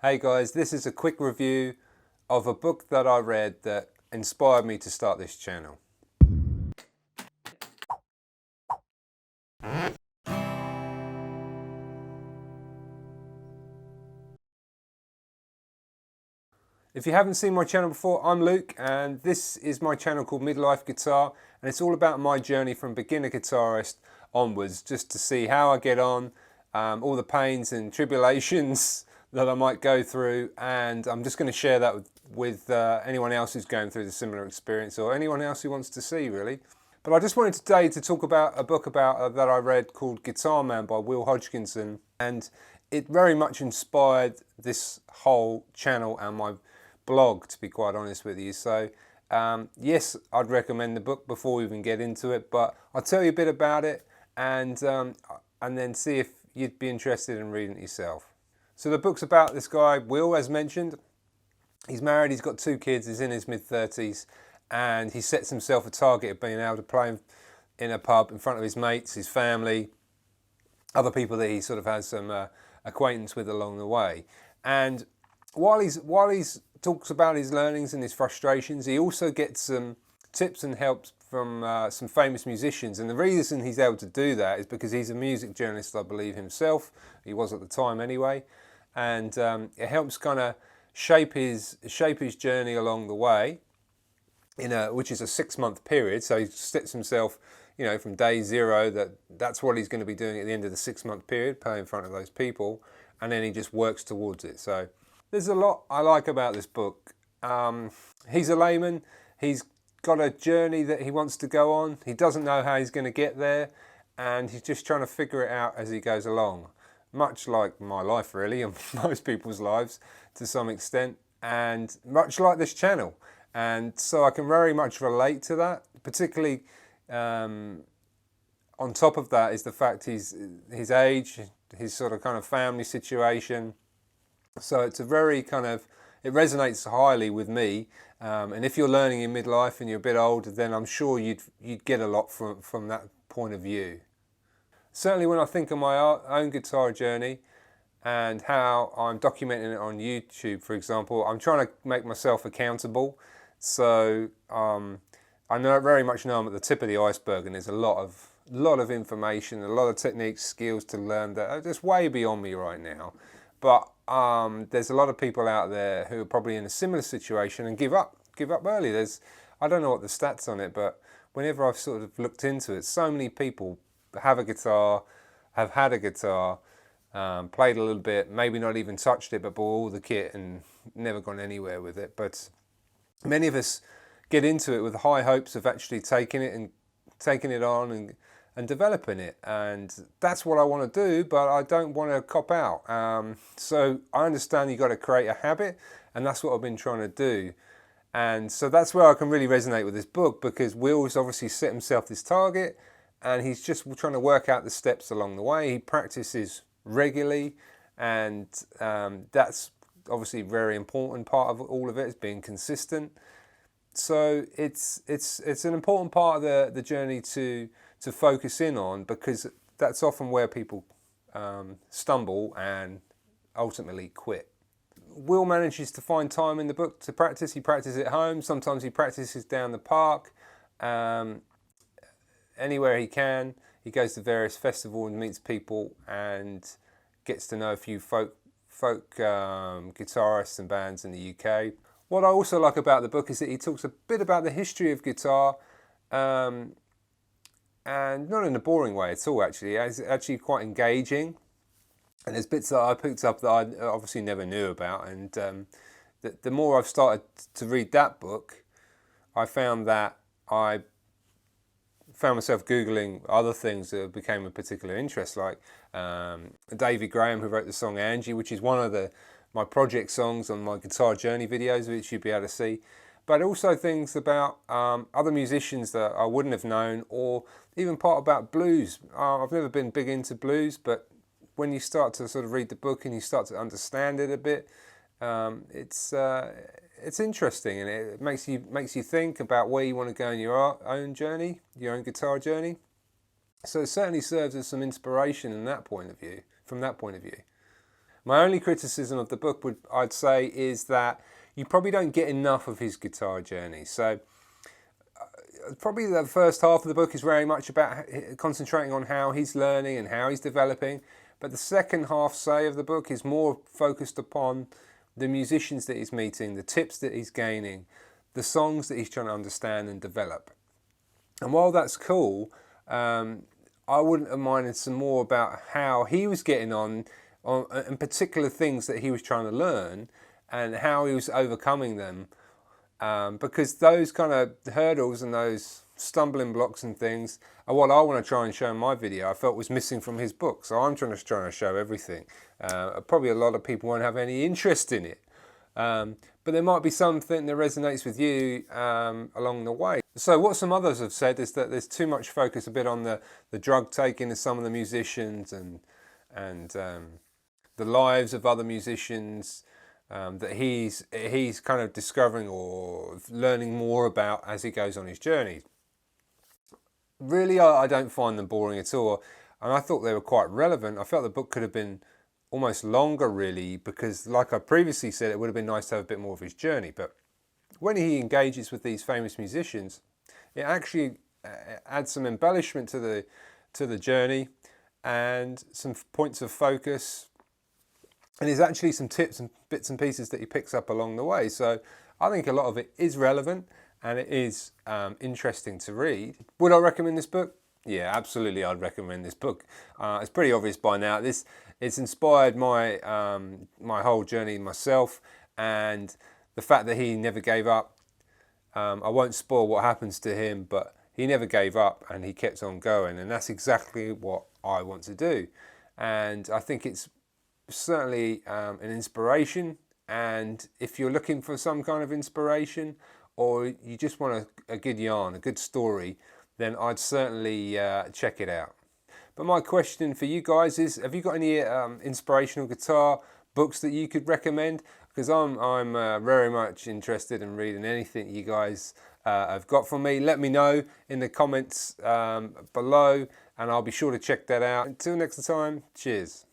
Hey guys, this is a quick review of a book that I read that inspired me to start this channel. If you haven't seen my channel before, I'm Luke and this is my channel called Midlife Guitar, and it's all about my journey from beginner guitarist onwards, just to see how I get on, all the pains and tribulations that I might go through, and I'm just going to share that with anyone else who's going through the similar experience, or anyone else who wants to see really. But I just wanted today to talk about a book that I read called Guitar Man by Will Hodgkinson, and it very much inspired this whole channel and my blog, to be quite honest with you. So yes, I'd recommend the book before we even get into it, but I'll tell you a bit about it and then see if you'd be interested in reading it yourself. So the book's about this guy, Will, as mentioned. He's married, he's got 2 kids, he's in his mid-30s, and he sets himself a target of being able to play in a pub in front of his mates, his family, other people that he sort of has some acquaintance with along the way. And while he's talks about his learnings and his frustrations, he also gets some tips and helps from some famous musicians. And the reason he's able to do that is because he's a music journalist, I believe, himself. He was at the time anyway. And it helps kind of shape his journey along the way, which is a 6-month period. So he sets himself, from day 0, that's what he's going to be doing at the end of the 6-month period, playing in front of those people, and then he just works towards it. So there's a lot I like about this book. He's a layman. He's got a journey that he wants to go on. He doesn't know how he's going to get there, and he's just trying to figure it out as he goes along. Much like my life, really, and most people's lives to some extent, and much like this channel. And so I can very much relate to that, particularly on top of that is the fact his age, his sort of kind of family situation. So it's a very it resonates highly with me. And if you're learning in midlife and you're a bit older, then I'm sure you'd get a lot from that point of view. Certainly when I think of my own guitar journey and how I'm documenting it on YouTube, for example, I'm trying to make myself accountable. So I very much know I'm at the tip of the iceberg, and there's a lot of information, a lot of techniques, skills to learn that are just way beyond me right now. But there's a lot of people out there who are probably in a similar situation and give up early. I don't know what the stats on it, but whenever I've sort of looked into it, so many people have a guitar, have had a guitar, played a little bit, maybe not even touched it, but bought all the kit and never gone anywhere with it. But many of us get into it with high hopes of actually taking it on and developing it, and that's what I want to do, but I don't want to cop out. So I understand you've got to create a habit, and that's what I've been trying to do. And so that's where I can really resonate with this book, because Will's obviously set himself this target, and he's just trying to work out the steps along the way. He practices regularly, and that's obviously a very important part of all of it, is being consistent. So it's an important part of the journey to focus in on, because that's often where people stumble and ultimately quit. Will manages to find time in the book to practice. He practices at home. Sometimes he practices down the park. Anywhere he can. He goes to various festivals and meets people and gets to know a few folk guitarists and bands in the UK. What I also like about the book is that he talks a bit about the history of guitar, and not in a boring way at all, actually. It's actually quite engaging, and there's bits that I picked up that I obviously never knew about, and the more I've started to read that book, I found myself Googling other things that became a particular interest, like David Graham, who wrote the song Angie, which is one of my project songs on my guitar journey videos, which you'll be able to see. But also things about other musicians that I wouldn't have known, or even part about blues. I've never been big into blues, but when you start to sort of read the book and you start to understand it a bit, it's interesting, and it makes you think about where you want to go in your own journey, your own guitar journey. So it certainly serves as some inspiration from that point of view. My only criticism of the book I'd say is that you probably don't get enough of his guitar journey. So probably the first half of the book is very much about concentrating on how he's learning and how he's developing. But the second half, say, of the book is more focused upon the musicians that he's meeting, the tips that he's gaining, the songs that he's trying to understand and develop. And while that's cool, I wouldn't have minded some more about how he was getting on and particular things that he was trying to learn and how he was overcoming them. Because those kind of hurdles and those stumbling blocks and things are what I want to try and show in my video. I felt was missing from his book, so I'm trying to show everything. Probably a lot of people won't have any interest in it, but there might be something that resonates with you along the way. So what some others have said is that there's too much focus a bit on the drug taking of some of the musicians and the lives of other musicians that he's kind of discovering or learning more about as he goes on his journey. Really, I don't find them boring at all, and I thought they were quite relevant. I felt the book could have been almost longer, really, because like I previously said, it would have been nice to have a bit more of his journey. But when he engages with these famous musicians, it actually adds some embellishment to the journey and some points of focus. And there's actually some tips and bits and pieces that he picks up along the way. So I think a lot of it is relevant and it is interesting to read. Would I recommend this book? Yeah, absolutely, I'd recommend this book. It's pretty obvious by now. It's inspired my my whole journey myself, and the fact that he never gave up. I won't spoil what happens to him, but he never gave up and he kept on going, and that's exactly what I want to do. And I think it's certainly an inspiration, and if you're looking for some kind of inspiration or you just want a good yarn, a good story, then I'd certainly check it out. But my question for you guys is, have you got any inspirational guitar books that you could recommend? Because I'm very much interested in reading anything you guys have got for me. Let me know in the comments below and I'll be sure to check that out. Until next time, cheers.